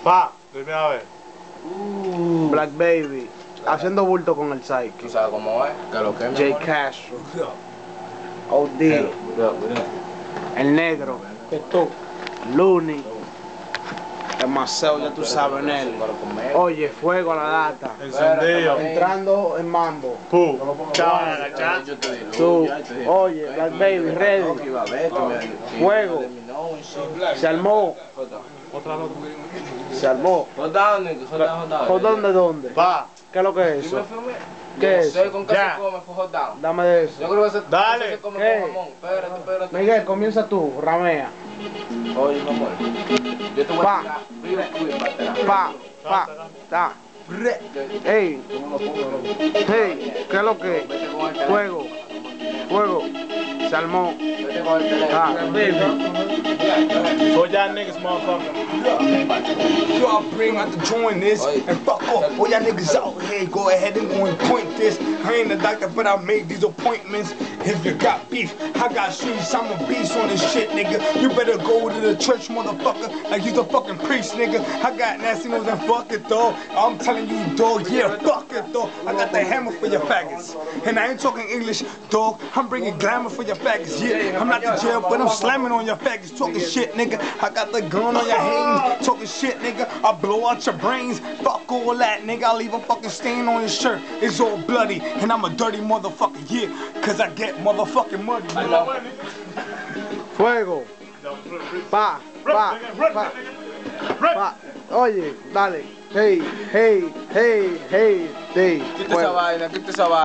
Pa, dime a ver. Black Baby, haciendo bulto con el Psyche. ¿Tú sabes cómo es? Que lo que es, J Castro, OD, el negro, Looney, el Maceo, ya tú sabes, Nelly. Oye, fuego a la data. Encendido. Entrando en mambo. Chaval, Tú, oye, Black Baby, ready. Fuego. Se armó. Se armó. ¿Jodón de dónde? Pa. ¿Qué es lo que es eso? ¿Qué es eso? ¿Con qué se come hot down? Dame de eso. Yo creo que Dale. se come ¿Qué? con jamón. Espérate. Miguel, comienza tú, ramea. Oye, mi amor. Yo te voy Pa. a tirar frío para atrás. Ta. Ey, ¿qué es lo que? Fuego. Se armó. Vete con el teléfono. So y'all niggas motherfucker. Yo, I bring out to join this and fuck off. All y'all niggas out here, go ahead and go and point this. I ain't a doctor, but I made these appointments. If you got beef, I got streets. I'm a beast on this shit, nigga. You better go to the church, motherfucker, like you's a fucking priest, nigga. I got nasty nose and fuck it, dog. I'm telling you, dog, yeah, fuck it, dog. I got the hammer for your faggots. And I ain't talking English, dog. I'm bringing glamour for your faggots, yeah. I'm not the jail, but I'm slamming on your faggots. Talking shit, nigga. I got the gun on your hands. Talking shit, nigga. I blow out your brains. Fuck all that, nigga. I leave a fucking stain on your shirt. It's all bloody, and I'm a dirty motherfucker, yeah. Cause I get motherfucking muddy. Fuego. Pa. Oye, dale. Hey. Quita esa vaina,